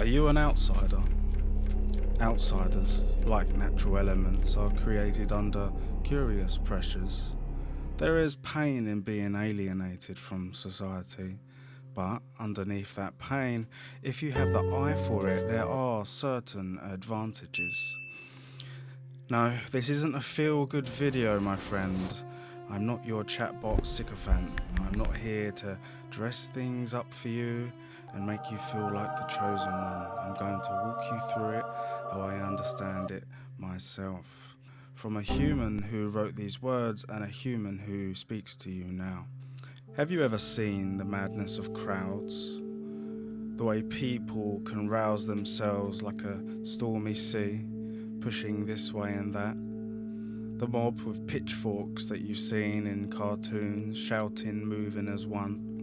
Are you an outsider? Outsiders, like natural elements, are created under curious pressures. There is pain in being alienated from society, but underneath that pain, if you have the eye for it, there are certain advantages. No, this isn't a feel-good video, my friend. I'm not your chatbot sycophant. I'm not here to dress things up for you and make you feel like the chosen one. I'm going to walk you through it how I understand it myself. From a human who wrote these words and a human who speaks to you now. Have you ever seen the madness of crowds? The way people can rouse themselves like a stormy sea, pushing this way and that. The mob with pitchforks that you've seen in cartoons, shouting, moving as one.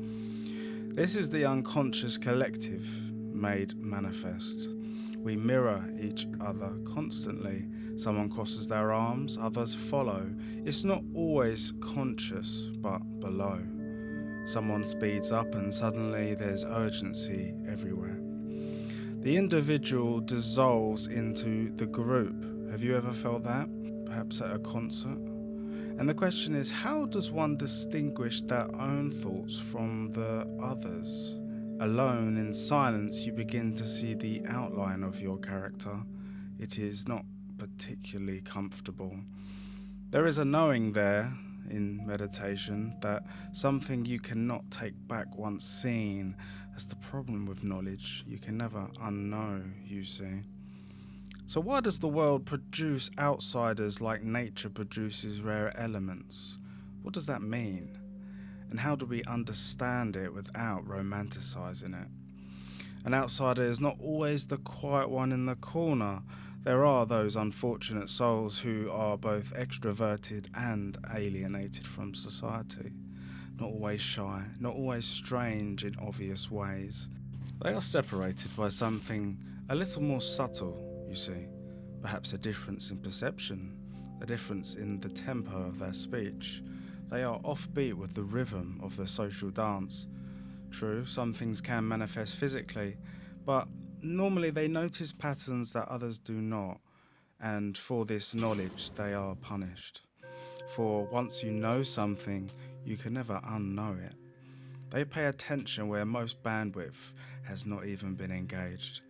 This is the unconscious collective made manifest. We mirror each other constantly. Someone crosses their arms, others follow. It's not always conscious, but below. Someone speeds up and suddenly there's urgency everywhere. The individual dissolves into the group. Have you ever felt that? Perhaps at a concert? And the question is, how does one distinguish their own thoughts from the others? Alone in silence, you begin to see the outline of your character. It is not particularly comfortable. There is a knowing there in meditation that something you cannot take back once seen. That's the problem with knowledge. You can never unknow, you see. So why does the world produce outsiders like nature produces rare elements? What does that mean? And how do we understand it without romanticizing it? An outsider is not always the quiet one in the corner. There are those unfortunate souls who are both extroverted and alienated from society. Not always shy, not always strange in obvious ways. They are separated by something a little more subtle. You see, perhaps a difference in perception, a difference in the tempo of their speech. They are offbeat with the rhythm of the social dance. True, some things can manifest physically, but normally they notice patterns that others do not, and for this knowledge they are punished. For once you know something, you can never unknow it. They pay attention where most bandwidth has not even been engaged.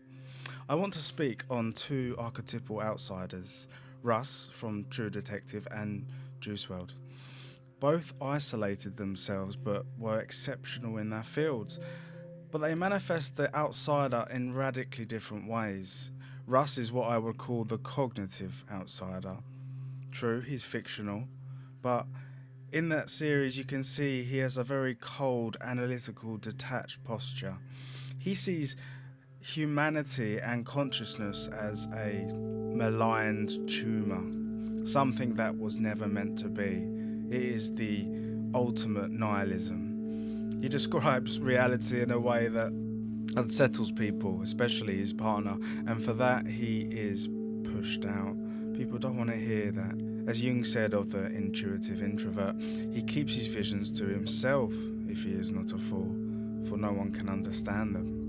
I want to speak on two archetypal outsiders, Russ from True Detective and Juice WRLD. Both isolated themselves but were exceptional in their fields, but they manifest the outsider in radically different ways. Russ is what I would call the cognitive outsider. True, he's fictional, but in that series you can see he has a very cold, analytical, detached posture. He sees humanity and consciousness as a maligned tumour, something that was never meant to be. It is the ultimate nihilism. He describes reality in a way that unsettles people, especially his partner, and for that he is pushed out. People don't want to hear that. As Jung said of the intuitive introvert, he keeps his visions to himself if he is not a fool, for no one can understand them.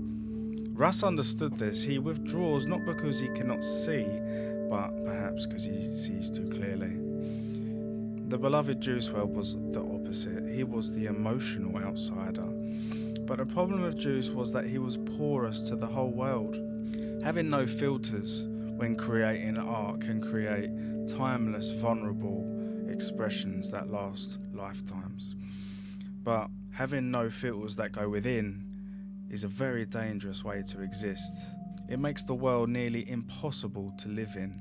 Russ understood this. He withdraws not because he cannot see, but perhaps because he sees too clearly. The beloved Juice WRLD was the opposite. He was the emotional outsider. But the problem with Juice was that he was porous to the whole world. Having no filters when creating art can create timeless, vulnerable expressions that last lifetimes. But having no filters that go within is a very dangerous way to exist. It makes the world nearly impossible to live in.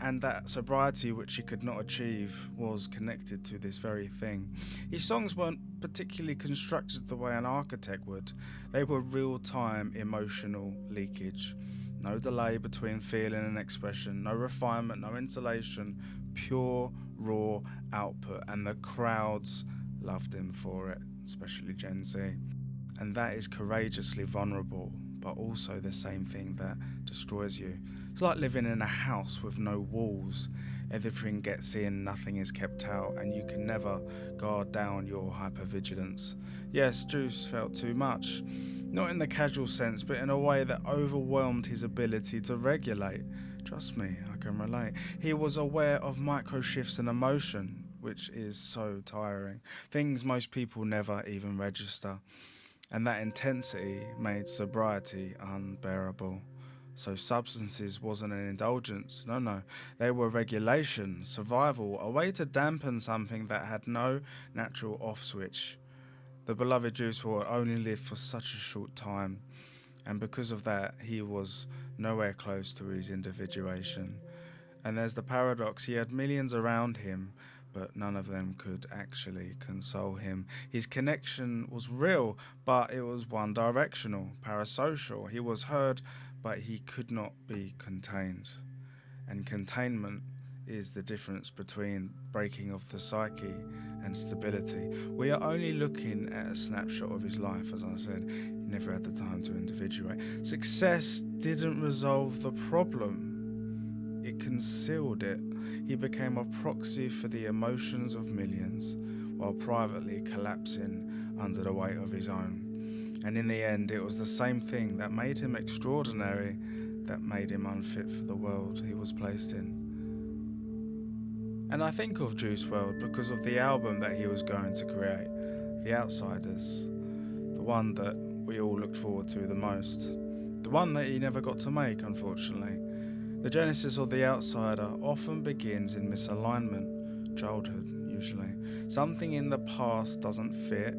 And that sobriety which he could not achieve was connected to this very thing. His songs weren't particularly constructed the way an architect would. They were real-time emotional leakage. No delay between feeling and expression, no refinement, no insulation, pure, raw output. And the crowds loved him for it, especially Gen Z. And that is courageously vulnerable, but also the same thing that destroys you. It's like living in a house with no walls. Everything gets in, nothing is kept out, and you can never guard down your hypervigilance. Yes, Juice felt too much. Not in the casual sense, but in a way that overwhelmed his ability to regulate. Trust me, I can relate. He was aware of micro shifts in emotion, which is so tiring. Things most people never even register. And that intensity made sobriety unbearable. So substances wasn't an indulgence, no. They were regulation, survival, a way to dampen something that had no natural off switch. The beloved Juice WRLD only lived for such a short time, and because of that, he was nowhere close to his individuation. And there's the paradox, he had millions around him, but none of them could actually console him. His connection was real, but it was one-directional, parasocial. He was heard, but he could not be contained. And containment is the difference between breaking of the psyche and stability. We are only looking at a snapshot of his life, as I said. He never had the time to individuate. Success didn't resolve the problem. It concealed it. He became a proxy for the emotions of millions, while privately collapsing under the weight of his own. And in the end, it was the same thing that made him extraordinary, that made him unfit for the world he was placed in. And I think of Juice WRLD because of the album that he was going to create, The Outsiders, the one that we all looked forward to the most, the one that he never got to make, unfortunately. The genesis of The Outsider often begins in misalignment, childhood usually. Something in the past doesn't fit,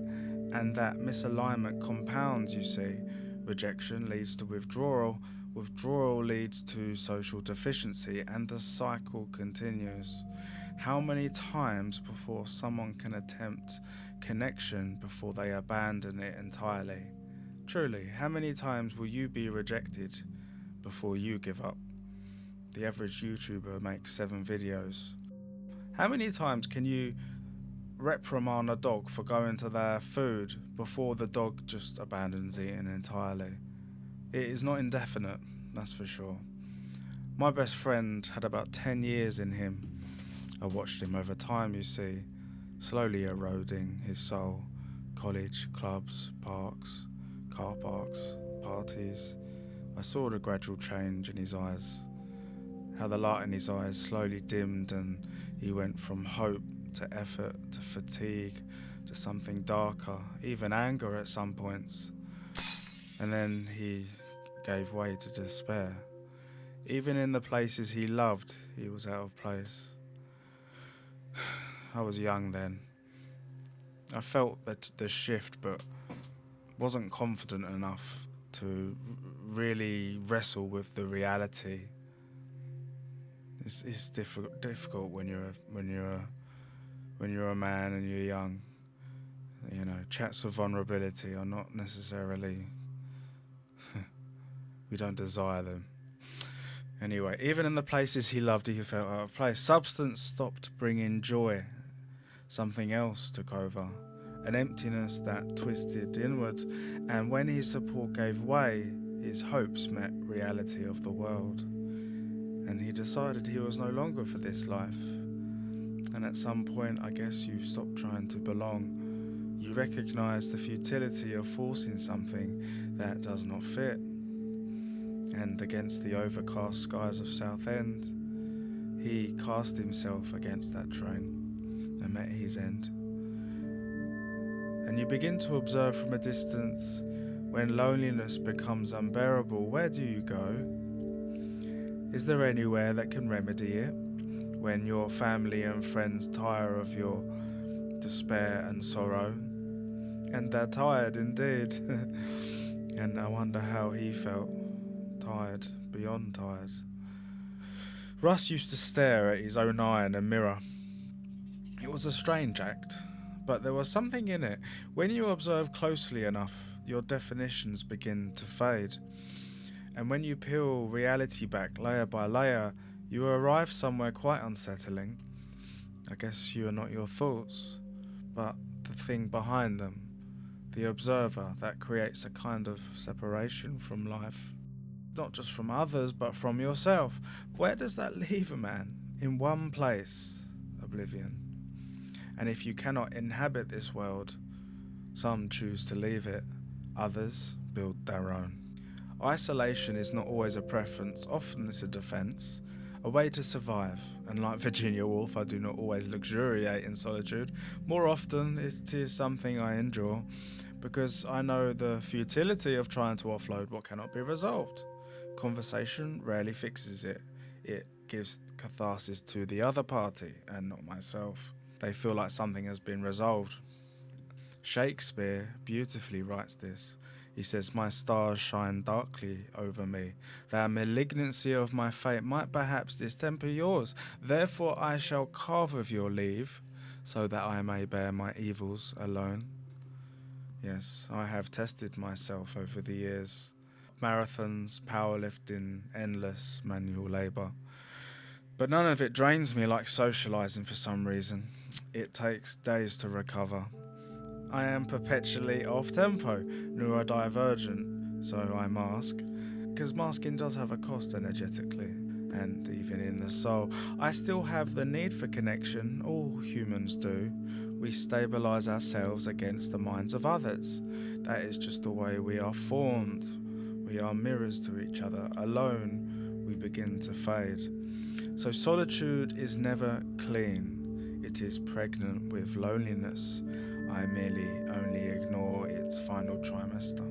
and that misalignment compounds, you see. Rejection leads to withdrawal, withdrawal leads to social deficiency, and the cycle continues. How many times before someone can attempt connection before they abandon it entirely? Truly, how many times will you be rejected before you give up? The average YouTuber makes 7 videos. How many times can you reprimand a dog for going to their food before the dog just abandons eating entirely? It is not indefinite, that's for sure. My best friend had about 10 years in him. I watched him over time, you see, slowly eroding his soul. College, clubs, parks, car parks, parties. I saw the gradual change in his eyes, how the light in his eyes slowly dimmed, and he went from hope to effort to fatigue to something darker, even anger at some points. And then he gave way to despair. Even in the places he loved, he was out of place. I was young then. I felt that the shift, but wasn't confident enough to really wrestle with the reality. It's difficult when you're a man and you're young. You know, chats of vulnerability are not necessarily we don't desire them. Anyway, even in the places he loved, he felt out of place. Substance stopped bringing joy. Something else took over. An emptiness that twisted inward. And when his support gave way, his hopes met reality of the world. And he decided he was no longer for this life. And at some point, I guess you stop trying to belong. You recognize the futility of forcing something that does not fit. And against the overcast skies of Southend, he cast himself against that train and met his end. And you begin to observe from a distance, when loneliness becomes unbearable, where do you go? Is there anywhere that can remedy it? When your family and friends tire of your despair and sorrow? And they're tired indeed. And I wonder how he felt. Tired, beyond tired. Russ used to stare at his own eye in a mirror. It was a strange act, but there was something in it. When you observe closely enough, your definitions begin to fade. And when you peel reality back layer by layer, you arrive somewhere quite unsettling. I guess you are not your thoughts, but the thing behind them, the observer that creates a kind of separation from life. Not just from others, but from yourself. Where does that leave a man? In one place, oblivion. And if you cannot inhabit this world, some choose to leave it, others build their own. Isolation is not always a preference, often it's a defense, a way to survive, and like Virginia Woolf, I do not always luxuriate in solitude. More often it is something I endure, because I know the futility of trying to offload what cannot be resolved. Conversation rarely fixes it. It gives catharsis to the other party and not myself. They feel like something has been resolved. Shakespeare beautifully writes this. He says, "My stars shine darkly over me. The malignancy of my fate might perhaps distemper yours. Therefore I shall carve of your leave, so that I may bear my evils alone." Yes, I have tested myself over the years. Marathons, powerlifting, endless manual labour. But none of it drains me like socialising for some reason. It takes days to recover. I am perpetually off-tempo, neurodivergent, so I mask. Because masking does have a cost energetically, and even in the soul. I still have the need for connection, all humans do. We stabilise ourselves against the minds of others. That is just the way we are formed. We are mirrors to each other. Alone, we begin to fade. So solitude is never clean. It is pregnant with loneliness. I merely only ignore its final trimester.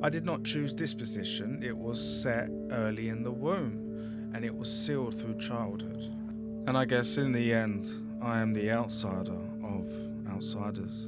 I did not choose this position. It was set early in the womb, and it was sealed through childhood. And I guess in the end, I am the outsider of outsiders.